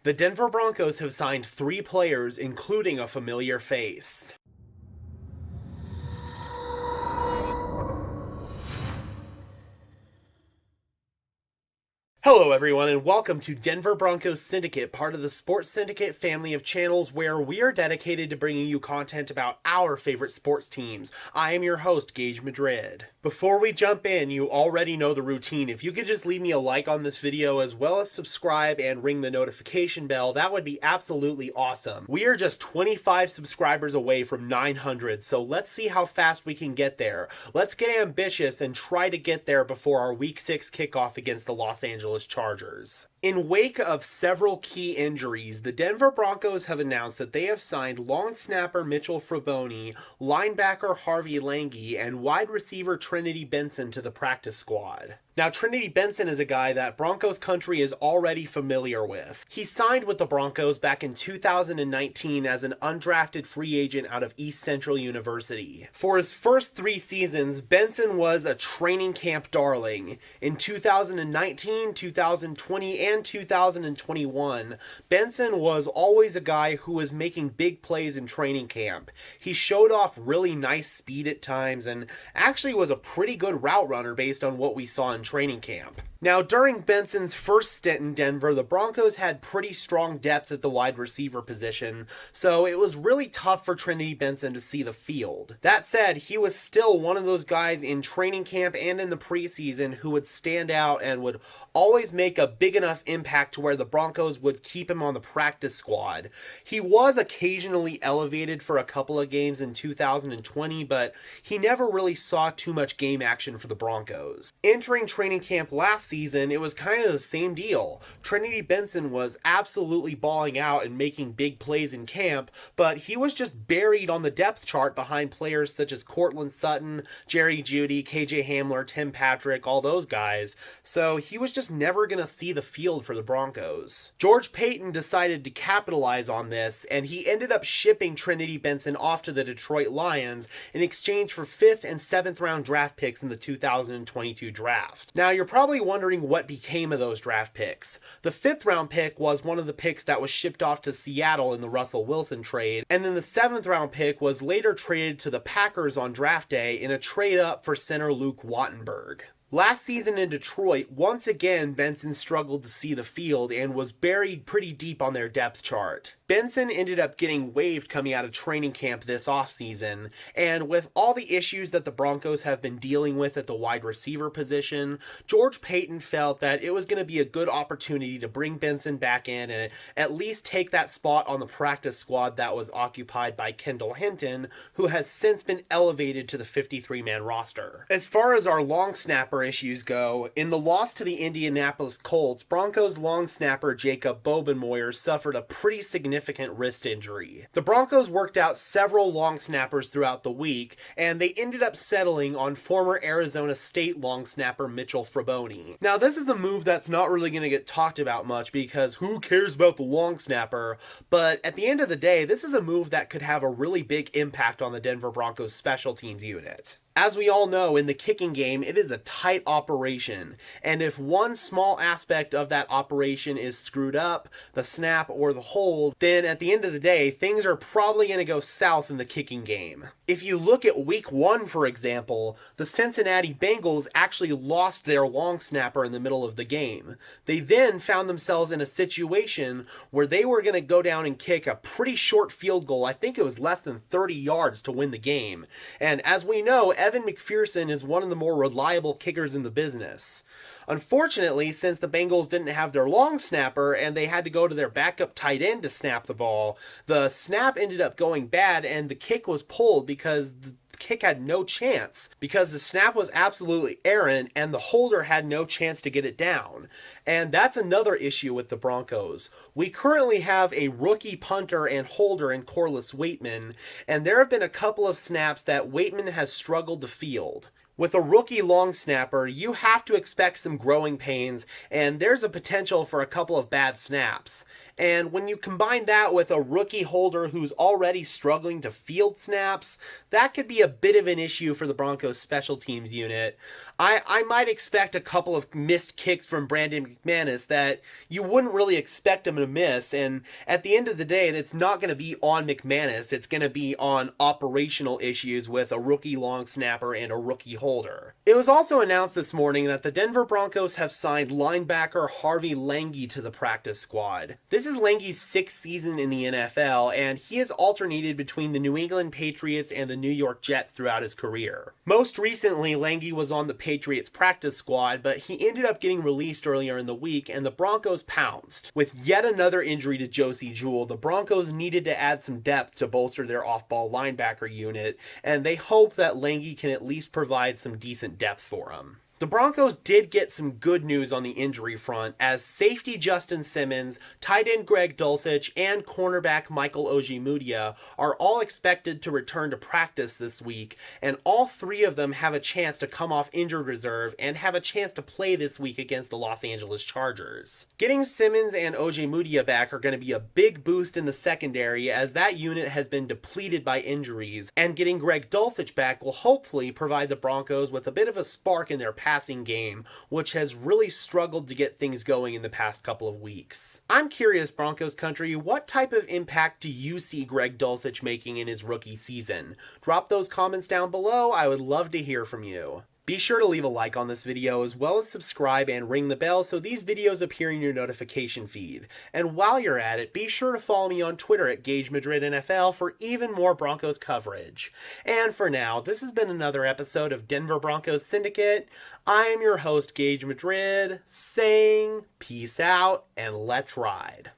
The Denver Broncos have signed 3 players, including a familiar face. Hello everyone and welcome to Denver Broncos Syndicate, part of the Sports Syndicate family of channels where we are dedicated to bringing you content about our favorite sports teams. I am your host, Gage Madrid. Before we jump in, you already know the routine. If you could just leave me a like on this video as well as subscribe and ring the notification bell, that would be absolutely awesome. We are just 25 subscribers away from 900, so let's see how fast we can get there. Let's get ambitious and try to get there before our Week 6 kickoff against the Los Angeles Chargers. In wake of several key injuries, the Denver Broncos have announced that they have signed long snapper Mitchell Fraboni, linebacker Harvey Lange, and wide receiver Trinity Benson to the practice squad. Now, Trinity Benson is a guy that Broncos country is already familiar with. He signed with the Broncos back in 2019 as an undrafted free agent out of East Central University. For his first 3 seasons, Benson was a training camp darling. In 2019, 2020, and 2021, Benson was always a guy who was making big plays in training camp. He showed off really nice speed at times and actually was a pretty good route runner based on what we saw in training camp. Now, during Benson's first stint in Denver, the Broncos had pretty strong depth at the wide receiver position, so it was really tough for Trinity Benson to see the field. That said, he was still one of those guys in training camp and in the preseason who would stand out and would always make a big enough impact to where the Broncos would keep him on the practice squad. He was occasionally elevated for a couple of games in 2020, but he never really saw too much game action for the Broncos. Entering training camp last season, it was kind of the same deal. Trinity Benson was absolutely balling out and making big plays in camp, but he was just buried on the depth chart behind players such as Courtland Sutton, Jerry Jeudy, KJ Hamler, Tim Patrick, all those guys, so he was just never going to see the field for the Broncos. George Paton decided to capitalize on this, and he ended up shipping Trinity Benson off to the Detroit Lions in exchange for 5th and 7th round draft picks in the 2022 draft. Now, you're probably wondering what became of those draft picks. The 5th round pick was one of the picks that was shipped off to Seattle in the Russell Wilson trade, and then the 7th round pick was later traded to the Packers on draft day in a trade up for center Luke Wattenberg. Last season in Detroit, once again Benson struggled to see the field and was buried pretty deep on their depth chart. Benson ended up getting waived coming out of training camp this offseason, and with all the issues that the Broncos have been dealing with at the wide receiver position, George Paton felt that it was going to be a good opportunity to bring Benson back in and at least take that spot on the practice squad that was occupied by Kendall Hinton, who has since been elevated to the 53-man roster. As far as our long snapper issues go, in the loss to the Indianapolis Colts, Broncos long snapper Jacob Bobenmoyer suffered a pretty significant wrist injury. The Broncos worked out several long snappers throughout the week, and they ended up settling on former Arizona State long snapper Mitchell Fraboni. Now, this is a move that's not really going to get talked about much because who cares about the long snapper, but at the end of the day, this is a move that could have a really big impact on the Denver Broncos special teams unit. As we all know, in the kicking game, it is a tight operation, and if one small aspect of that operation is screwed up, the snap or the hold, then at the end of the day, things are probably going to go south in the kicking game. If you look at Week 1, for example, the Cincinnati Bengals actually lost their long snapper in the middle of the game. They then found themselves in a situation where they were going to go down and kick a pretty short field goal. I think it was less than 30 yards to win the game. And as we know, Evan McPherson is one of the more reliable kickers in the business. Unfortunately, since the Bengals didn't have their long snapper and they had to go to their backup tight end to snap the ball, the snap ended up going bad and the kick was pulled because the kick had no chance, because the snap was absolutely errant and the holder had no chance to get it down. And that's another issue with the Broncos. We currently have a rookie punter and holder in Corliss Waitman, and there have been a couple of snaps that Waitman has struggled to field. With a rookie long snapper, you have to expect some growing pains, and there's a potential for a couple of bad snaps. And when you combine that with a rookie holder who's already struggling to field snaps, that could be a bit of an issue for the Broncos special teams unit. I might expect a couple of missed kicks from Brandon McManus that you wouldn't really expect him to miss, and at the end of the day, that's not going to be on McManus. It's going to be on operational issues with a rookie long snapper and a rookie holder. It was also announced this morning that the Denver Broncos have signed linebacker Harvey Langi to the practice squad. This is Langi's 6th season in the NFL, and he has alternated between the New England Patriots and the New York Jets throughout his career. Most recently, Langi was on the Patriots practice squad, but he ended up getting released earlier in the week, and the Broncos pounced. With yet another injury to Josie Jewell, the Broncos needed to add some depth to bolster their off-ball linebacker unit, and they hope that Langi can at least provide some decent depth for him. The Broncos did get some good news on the injury front, as safety Justin Simmons, tight end Greg Dulcich, and cornerback Michael Ojemudia are all expected to return to practice this week, and all three of them have a chance to come off injured reserve and have a chance to play this week against the Los Angeles Chargers. Getting Simmons and Ojemudia back are going to be a big boost in the secondary, as that unit has been depleted by injuries, and getting Greg Dulcich back will hopefully provide the Broncos with a bit of a spark in their passing game, which has really struggled to get things going in the past couple of weeks. I'm curious, Broncos country, what type of impact do you see Greg Dulcich making in his rookie season? Drop those comments down below. I would love to hear from you. Be sure to leave a like on this video, as well as subscribe and ring the bell so these videos appear in your notification feed. And while you're at it, be sure to follow me on Twitter at Gage Madrid NFL for even more Broncos coverage. And for now, this has been another episode of Denver Broncos Syndicate. I am your host, Gage Madrid, saying peace out and let's ride.